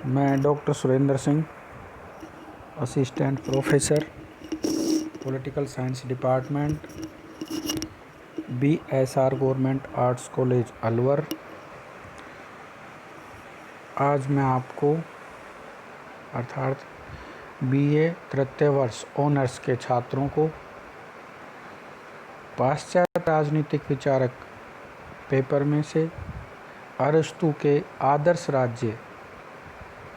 मैं doctor Surendra Singh, assistant professor, political science department, BSR government arts college Alwar. आज मैं आपको अर्थात BA तृतीय वर्ष ऑनर्स के छात्रों को पाश्चात्य राजनीतिक विचारक पेपर में से अरस्तु के आदर्श राज्य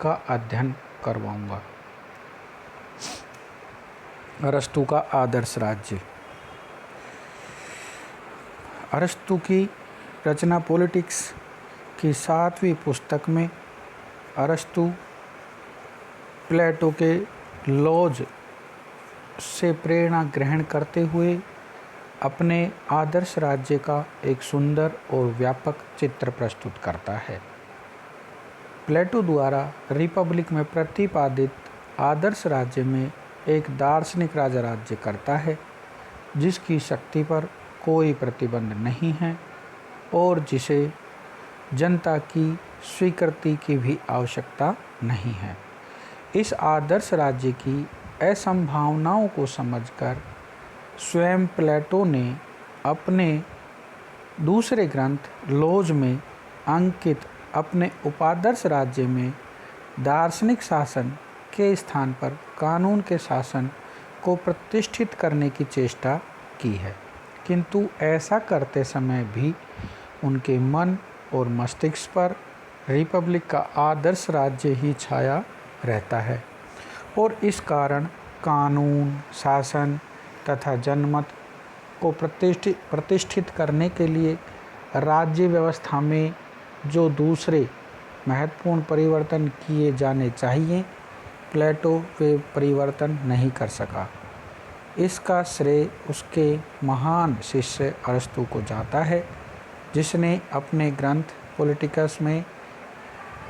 का अध्ययन करवाऊंगा। अरस्तु का आदर्श राज्य। अरस्तु की रचना पॉलिटिक्स की 7वीं पुस्तक में अरस्तु प्लेटो के लॉज से प्रेरणा ग्रहण करते हुए अपने आदर्श राज्य का एक सुंदर और व्यापक चित्र प्रस्तुत करता है। प्लेटो द्वारा रिपब्लिक में प्रतिपादित आदर्श राज्य में एक दार्शनिक राजा राज्य करता है जिसकी शक्ति पर कोई प्रतिबंध नहीं है और जिसे जनता की स्वीकृति की भी आवश्यकता नहीं है। इस आदर्श राज्य की असंभावनाओं को समझकर स्वयं प्लेटो ने अपने दूसरे ग्रंथ लॉज में अंकित अपने उपादर्श राज्य में दार्शनिक शासन के स्थान पर कानून के शासन को प्रतिष्ठित करने की चेष्टा की है, किंतु ऐसा करते समय भी उनके मन और मस्तिष्क पर रिपब्लिक का आदर्श राज्य ही छाया रहता है और इस कारण कानून, शासन तथा जनमत को प्रतिष्ठित करने के लिए राज्य व्यवस्था में जो दूसरे महत्वपूर्ण परिवर्तन किए जाने चाहिए, प्लेटो वे परिवर्तन नहीं कर सका। इसका श्रेय उसके महान शिष्य अरस्तु को जाता है, जिसने अपने ग्रंथ पॉलिटिकस में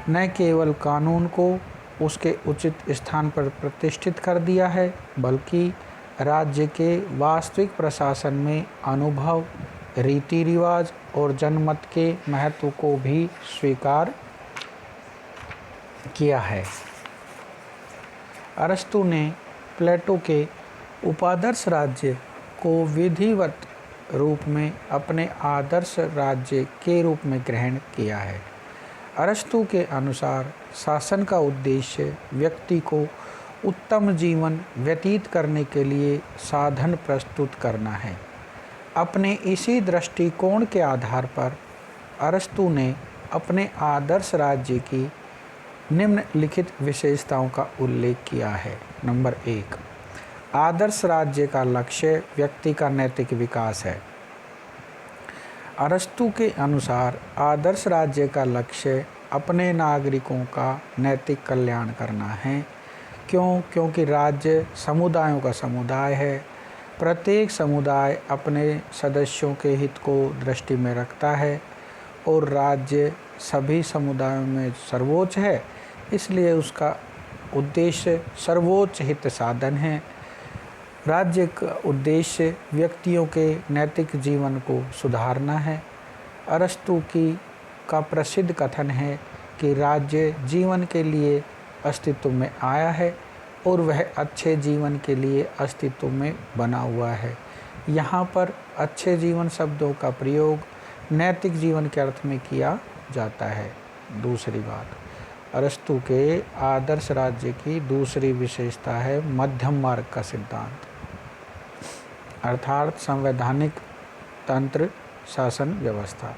न केवल कानून को उसके उचित स्थान पर प्रतिष्ठित कर दिया है, बल्कि राज्य के वास्तविक प्रशासन में अनुभव, रीति रिवाज और जनमत के महत्व को भी स्वीकार किया है। अरस्तु ने प्लेटो के उपादर्श राज्य को विधिवत रूप में अपने आदर्श राज्य के रूप में ग्रहण किया है। अरस्तु के अनुसार शासन का उद्देश्य व्यक्ति को उत्तम जीवन व्यतीत करने के लिए साधन प्रस्तुत करना है। अपने इसी दृष्टिकोण के आधार पर अरस्तु ने अपने आदर्श राज्य की निम्नलिखित विशेषताओं का उल्लेख किया है। नंबर 1, आदर्श राज्य का लक्ष्य व्यक्ति का नैतिक विकास है। अरस्तु के अनुसार आदर्श राज्य का लक्ष्य अपने नागरिकों का नैतिक कल्याण करना है। क्योंकि राज्य समुदायों का समुदाय है। प्रत्येक समुदाय अपने सदस्यों के हित को दृष्टि में रखता है और राज्य सभी समुदायों में सर्वोच्च है, इसलिए उसका उद्देश्य सर्वोच्च हित साधन है। राज्य का उद्देश्य व्यक्तियों के नैतिक जीवन को सुधारना है। अरस्तु का प्रसिद्ध कथन है कि राज्य जीवन के लिए अस्तित्व में आया है और वह अच्छे जीवन के लिए अस्तित्व में बना हुआ है। यहाँ पर अच्छे जीवन शब्दों का प्रयोग नैतिक जीवन के अर्थ में किया जाता है। दूसरी बात, अरस्तु के आदर्श राज्य की दूसरी विशेषता है मध्यम मार्ग का सिद्धांत, अर्थात संवैधानिक तंत्र शासन व्यवस्था।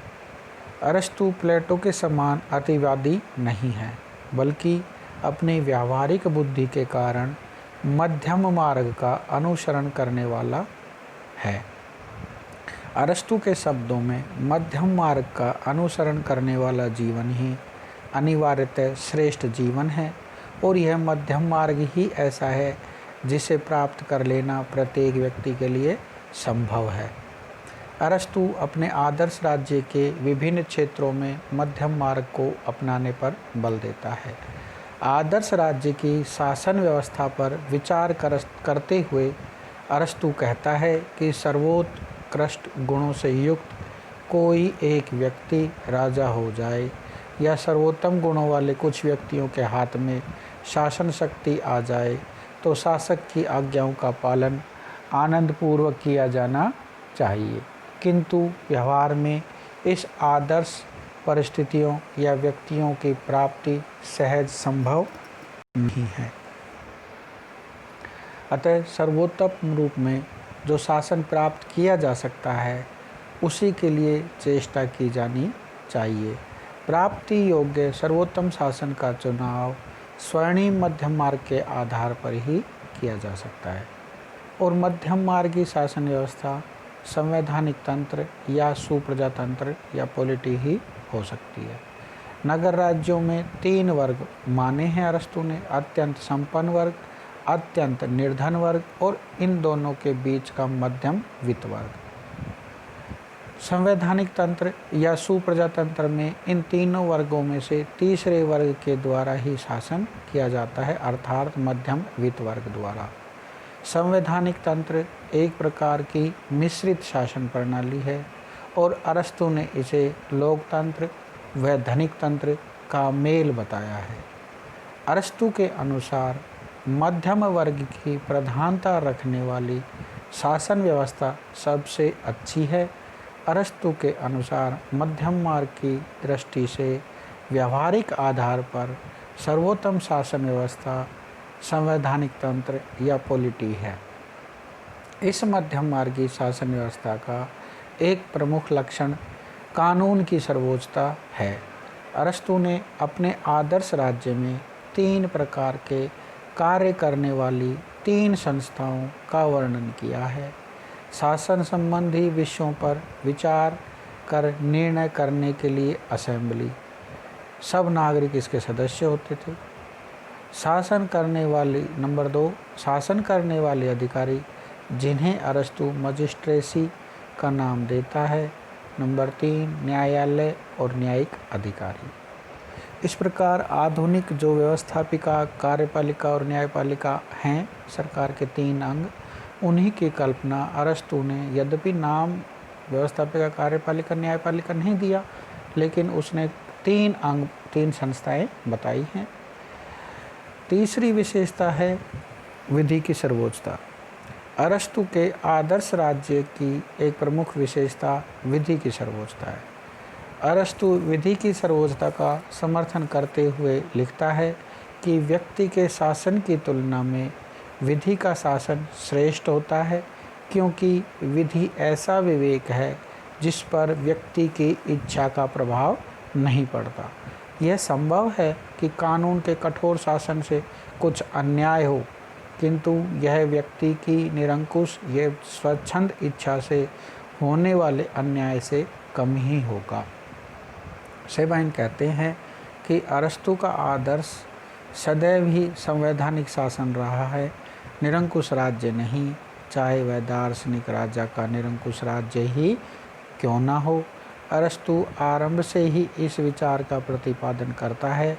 अरस्तु प्लेटो के समान अतिवादी नहीं है, बल्कि अपनी व्यावहारिक बुद्धि के कारण मध्यम मार्ग का अनुसरण करने वाला है। अरस्तु के शब्दों में मध्यम मार्ग का अनुसरण करने वाला जीवन ही अनिवार्यतः श्रेष्ठ जीवन है और यह मध्यम मार्ग ही ऐसा है जिसे प्राप्त कर लेना प्रत्येक व्यक्ति के लिए संभव है। अरस्तु अपने आदर्श राज्य के विभिन्न क्षेत्रों में मध्यम मार्ग को अपनाने पर बल देता है। आदर्श राज्य की शासन व्यवस्था पर विचार करते हुए अरस्तु कहता है कि सर्वोत्कृष्ट गुणों से युक्त कोई एक व्यक्ति राजा हो जाए, या सर्वोत्तम गुणों वाले कुछ व्यक्तियों के हाथ में शासन शक्ति आ जाए तो शासक की आज्ञाओं का पालन आनंदपूर्वक किया जाना चाहिए, किंतु व्यवहार में इस आदर्श परिस्थितियों या व्यक्तियों की प्राप्ति सहज संभव नहीं है। अतः सर्वोत्तम रूप में जो शासन प्राप्त किया जा सकता है उसी के लिए चेष्टा की जानी चाहिए। प्राप्ति योग्य सर्वोत्तम शासन का चुनाव स्वर्णिम मध्यम मार्ग के आधार पर ही किया जा सकता है, और मध्यम मार्गी शासन व्यवस्था संवैधानिक तंत्र या सुप्रजातंत्र या पॉलिटी ही हो सकती है। नगर राज्यों में 3 वर्ग माने हैं अरस्तु ने: अत्यंत संपन्न वर्ग, अत्यंत निर्धन वर्ग और इन दोनों के बीच का मध्यम वित्त वर्ग। संवैधानिक तंत्र या सुप्रजातंत्र में इन तीनों वर्गों में से तीसरे वर्ग के द्वारा ही शासन किया जाता है, अर्थात मध्यम वित्त वर्ग द्वारा। संवैधानिक तंत्र एक प्रकार की मिश्रित शासन प्रणाली है और अरस्तु ने इसे लोकतंत्र व धनिक तंत्र का मेल बताया है। अरस्तु के अनुसार मध्यम वर्ग की प्रधानता रखने वाली शासन व्यवस्था सबसे अच्छी है। अरस्तु के अनुसार मध्यम मार्ग की दृष्टि से व्यावहारिक आधार पर सर्वोत्तम शासन व्यवस्था संवैधानिक तंत्र या पॉलिटी है। इस मध्यम मार्गी शासन व्यवस्था का एक प्रमुख लक्षण कानून की सर्वोच्चता है। अरस्तु ने अपने आदर्श राज्य में 3 प्रकार के कार्य करने वाली 3 संस्थाओं का वर्णन किया है। शासन संबंधी विषयों पर विचार कर निर्णय करने के लिए असेंबली, सब नागरिक इसके सदस्य होते थे। शासन करने वाली नंबर 2 शासन करने वाले अधिकारी, जिन्हें अरस्तु मजिस्ट्रेसी का नाम देता है। नंबर 3 न्यायालय और न्यायिक अधिकारी। इस प्रकार आधुनिक जो व्यवस्थापिका, कार्यपालिका और न्यायपालिका हैं, सरकार के 3 अंग, उन्हीं की कल्पना अरस्तु ने, यद्यपि नाम व्यवस्थापिका, कार्यपालिका, न्यायपालिका नहीं दिया, लेकिन उसने 3 अंग, 3 संस्थाएं बताई हैं। तीसरी विशेषता है विधि की सर्वोच्चता। अरस्तु के आदर्श राज्य की एक प्रमुख विशेषता विधि की सर्वोच्चता है। अरस्तु विधि की सर्वोच्चता का समर्थन करते हुए लिखता है कि व्यक्ति के शासन की तुलना में विधि का शासन श्रेष्ठ होता है, क्योंकि विधि ऐसा विवेक है जिस पर व्यक्ति की इच्छा का प्रभाव नहीं पड़ता। यह संभव है कि कानून के कठोर शासन से कुछ अन्याय हो, किंतु यह व्यक्ति की निरंकुश ये स्वच्छंद इच्छा से होने वाले अन्याय से कम ही होगा। सेबाइन कहते हैं कि अरस्तु का आदर्श सदैव ही संवैधानिक शासन रहा है, निरंकुश राज्य नहीं, चाहे वह दार्शनिक राजा का निरंकुश राज्य ही क्यों ना हो। अरस्तु आरंभ से ही इस विचार का प्रतिपादन करता है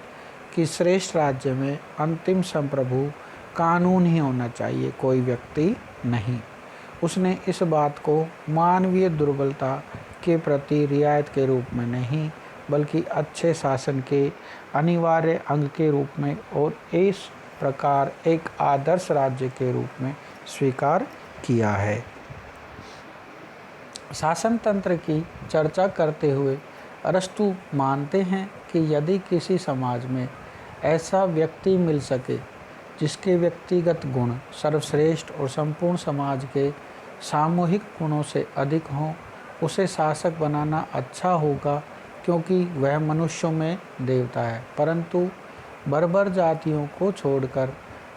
कि श्रेष्ठ राज्य में अंतिम संप्रभु कानून ही होना चाहिए, कोई व्यक्ति नहीं। उसने इस बात को मानवीय दुर्बलता के प्रति रियायत के रूप में नहीं, बल्कि अच्छे शासन के अनिवार्य अंग के रूप में और इस प्रकार एक आदर्श राज्य के रूप में स्वीकार किया है। शासन तंत्र की चर्चा करते हुए अरस्तु मानते हैं कि यदि किसी समाज में ऐसा व्यक्ति मिल सके जिसके व्यक्तिगत गुण सर्वश्रेष्ठ और संपूर्ण समाज के सामूहिक गुणों से अधिक हों, उसे शासक बनाना अच्छा होगा, क्योंकि वह मनुष्यों में देवता है। परंतु बर्बर जातियों को छोड़कर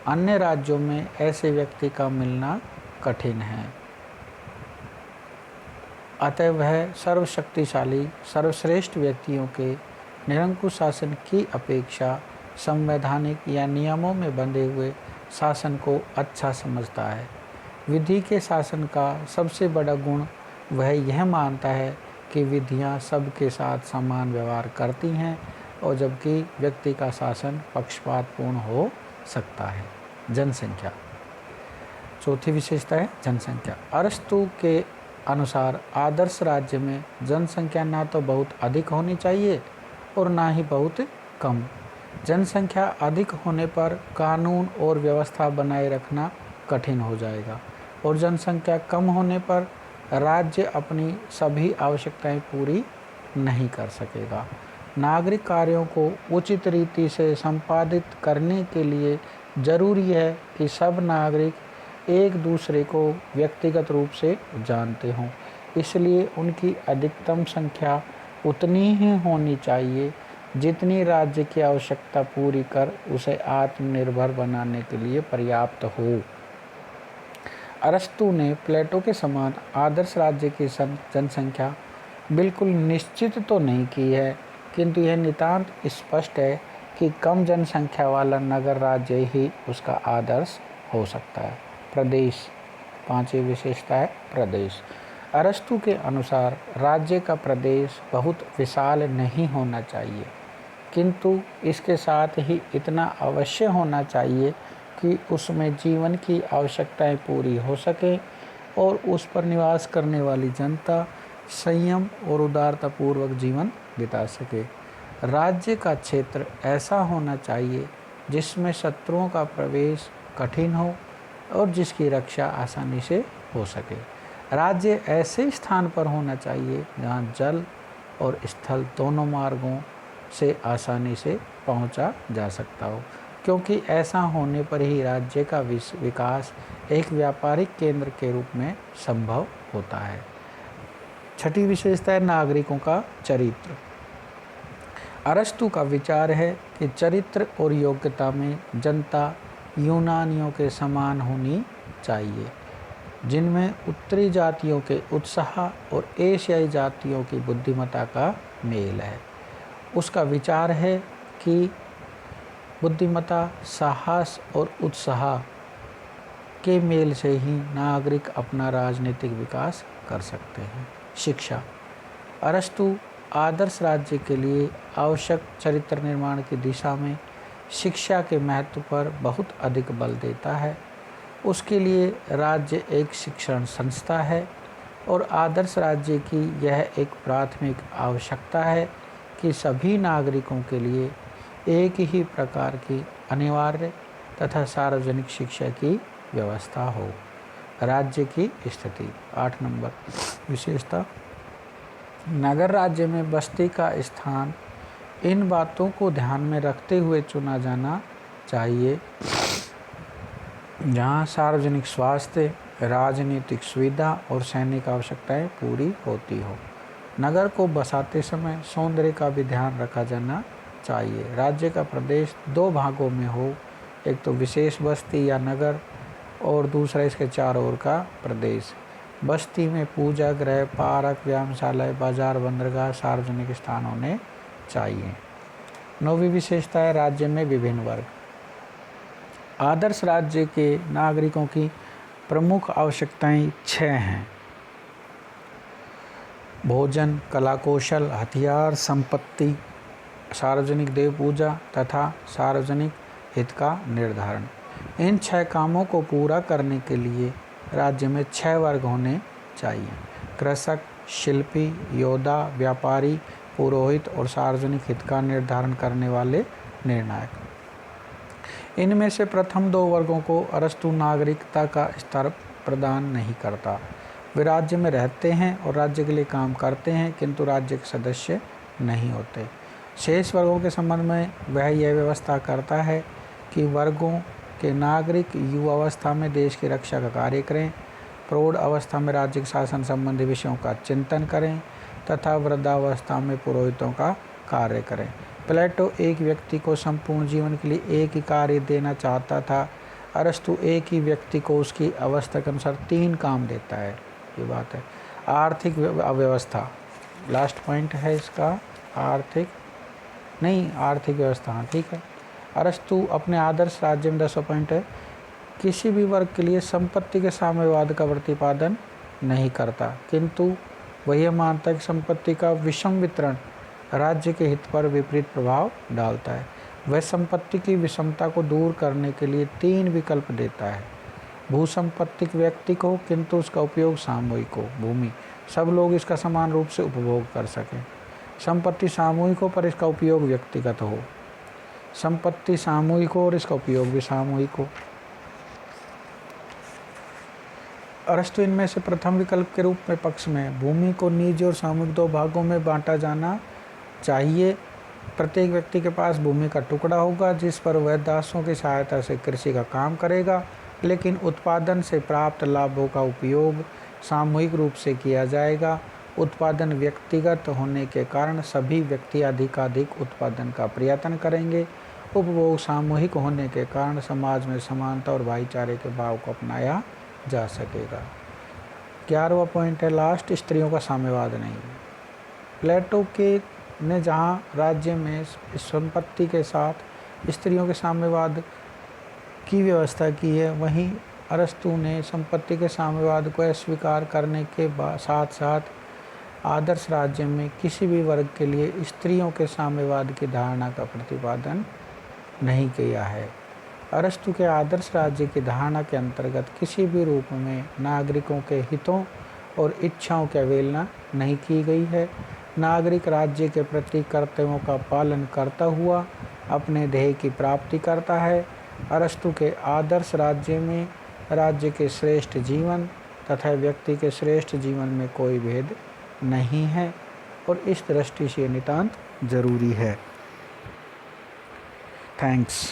अन्य राज्यों में ऐसे व्यक्ति का मिलना कठिन है। अतः वह सर्वशक्तिशाली सर्वश्रेष्ठ व्यक्तियों के निरंकुश शासन की अपेक्षा संवैधानिक या नियमों में बंधे हुए शासन को अच्छा समझता है। विधि के शासन का सबसे बड़ा गुण वह यह मानता है कि विधियां सबके साथ समान व्यवहार करती हैं, और जबकि व्यक्ति का शासन पक्षपातपूर्ण हो सकता है। जनसंख्या। चौथी विशेषता है जनसंख्या। अरस्तु के अनुसार आदर्श राज्य में जनसंख्या ना तो बहुत अधिक होनी चाहिए और ना ही बहुत कम। जनसंख्या अधिक होने पर कानून और व्यवस्था बनाए रखना कठिन हो जाएगा और जनसंख्या कम होने पर राज्य अपनी सभी आवश्यकताएं पूरी नहीं कर सकेगा। नागरिक कार्यों को उचित रीति से संपादित करने के लिए जरूरी है कि सब नागरिक एक दूसरे को व्यक्तिगत रूप से जानते हों। इसलिए उनकी अधिकतम संख्या उतनी ही होनी चाहिए जितनी राज्य की आवश्यकता पूरी कर उसे आत्मनिर्भर बनाने के लिए पर्याप्त हो। अरस्तु ने प्लेटो के समान आदर्श राज्य की जनसंख्या बिल्कुल निश्चित तो नहीं की है, किंतु यह नितांत स्पष्ट है कि कम जनसंख्या वाला नगर राज्य ही उसका आदर्श हो सकता है। प्रदेश, पांचवी विशेषता है प्रदेश। अरस्तु के अनुसार राज्य का प्रदेश बहुत विशाल नहीं होना चाहिए, किंतु इसके साथ ही इतना अवश्य होना चाहिए कि उसमें जीवन की आवश्यकताएं पूरी हो सके और उस पर निवास करने वाली जनता संयम और उदारतापूर्वक जीवन बिता सके। राज्य का क्षेत्र ऐसा होना चाहिए जिसमें शत्रुओं का प्रवेश कठिन हो और जिसकी रक्षा आसानी से हो सके। राज्य ऐसे स्थान पर होना चाहिए जहां जल और स्थल दोनों मार्गों से आसानी से पहुंचा जा सकता हो, क्योंकि ऐसा होने पर ही राज्य का विकास एक व्यापारिक केंद्र के रूप में संभव होता है। छठी विशेषता है नागरिकों का चरित्र। अरस्तु का विचार है कि चरित्र और योग्यता में जनता यूनानियों के समान होनी चाहिए, जिनमें उत्तरी जातियों के उत्साह और एशियाई जातियों की बुद्धिमत्ता का मेल है। उसका विचार है कि बुद्धिमत्ता, साहस और उत्साह के मेल से ही नागरिक अपना राजनीतिक विकास कर सकते हैं। शिक्षा। अरस्तु आदर्श राज्य के लिए आवश्यक चरित्र निर्माण की दिशा में शिक्षा के महत्व पर बहुत अधिक बल देता है। उसके लिए राज्य एक शिक्षण संस्था है और आदर्श राज्य की यह एक प्राथमिक आवश्यकता है कि सभी नागरिकों के लिए एक ही प्रकार की अनिवार्य तथा सार्वजनिक शिक्षा की व्यवस्था हो। राज्य की स्थिति। 8 नंबर विशेषता, नगर राज्य में बस्ती का स्थान इन बातों को ध्यान में रखते हुए चुना जाना चाहिए जहाँ सार्वजनिक स्वास्थ्य, राजनीतिक सुविधा और सैनिक आवश्यकताएं पूरी होती हो। नगर को बसाते समय सौंदर्य का भी ध्यान रखा जाना चाहिए। राज्य का प्रदेश 2 भागों में हो, एक तो विशेष बस्ती या नगर और दूसरा इसके चारों ओर का प्रदेश। बस्ती में पूजा गृह, पार्क, व्यायामशाला, बाजार, बंदरगाह, सार्वजनिक स्थान होने चाहिए। 9वीं विशेषता है राज्य में विभिन्न वर्ग। आदर्श राज्य के नागरिकों की प्रमुख आवश्यकताएं 6 हैं: भोजन, कला कौशल, हथियार, संपत्ति, सार्वजनिक देव पूजा तथा सार्वजनिक हित का निर्धारण। इन 6 कामों को पूरा करने के लिए राज्य में 6 वर्ग होने चाहिए: कृषक, शिल्पी, योद्धा, व्यापारी, पुरोहित और सार्वजनिक हित का निर्धारण करने वाले निर्णायक। इनमें से प्रथम 2 वर्गों को अरस्तु नागरिकता का स्तर प्रदान नहीं करता। वे राज्य में रहते हैं और राज्य के लिए काम करते हैं, किंतु राज्य के सदस्य नहीं होते। शेष वर्गों के संबंध में वह यह व्यवस्था करता है कि वर्गों के नागरिक युवावस्था में देश की रक्षा का कार्य करें, प्रौढ़ अवस्था में राज्य के शासन संबंधी विषयों का चिंतन करें तथा वृद्धावस्था में पुरोहितों का कार्य करें। प्लेटो एक व्यक्ति को संपूर्ण जीवन के लिए एक ही कार्य देना चाहता था। अरस्तु एक ही व्यक्ति को उसकी अवस्था के अनुसार 3 काम देता है। ये बात है। आर्थिक व्यवस्था, लास्ट पॉइंट है इसका, आर्थिक व्यवस्था। हाँ ठीक है। अरस्तु अपने आदर्श राज्य में 10वां पॉइंट है, किसी भी वर्ग के लिए संपत्ति के साम्यवाद का प्रतिपादन नहीं करता, किंतु वह यह मानता है कि संपत्ति का विषम वितरण राज्य के हित पर विपरीत प्रभाव डालता है। वह संपत्ति की विषमता को दूर करने के लिए 3 विकल्प देता है: भूसंपत्तिक व्यक्ति को, किंतु उसका उपयोग सामूहिक हो, भूमि, सब लोग इसका समान रूप से उपभोग कर सकें। संपत्ति सामूहिक हो पर इसका उपयोग व्यक्तिगत हो। संपत्ति सामूहिक हो और इसका उपयोग भी सामूहिक हो। अरस्तु इनमें से प्रथम विकल्प के रूप में पक्ष में भूमि को निजी और सामूहिक दो भागों में बांटा जाना चाहिए। प्रत्येक व्यक्ति के पास भूमि का टुकड़ा होगा जिस पर वह दासों की सहायता से कृषि का काम करेगा, लेकिन उत्पादन से प्राप्त लाभों का उपयोग सामूहिक रूप से किया जाएगा। उत्पादन व्यक्तिगत होने के कारण सभी व्यक्ति अधिकाधिक उत्पादन का प्रयत्न करेंगे। उपभोग सामूहिक होने के कारण समाज में समानता और भाईचारे के भाव को अपनाया जा सकेगा। 11वां पॉइंट है लास्ट, स्त्रियों का साम्यवाद नहीं। प्लेटो के ने जहाँ राज्य में संपत्ति के साथ स्त्रियों के साम्यवाद की व्यवस्था की है, वहीं अरस्तु ने संपत्ति के साम्यवाद को अस्वीकार करने के साथ साथ आदर्श राज्य में किसी भी वर्ग के लिए स्त्रियों के साम्यवाद की धारणा का प्रतिपादन नहीं किया है। अरस्तु के आदर्श राज्य की धारणा के अंतर्गत किसी भी रूप में नागरिकों के हितों और इच्छाओं की अवहेलना नहीं की गई है। नागरिक राज्य के प्रति कर्तव्यों का पालन करता हुआ अपने ध्येय की प्राप्ति करता है। अरस्तु के आदर्श राज्य में राज्य के श्रेष्ठ जीवन तथा व्यक्ति के श्रेष्ठ जीवन में कोई भेद नहीं है और इस दृष्टि से नितांत जरूरी है। थैंक्स।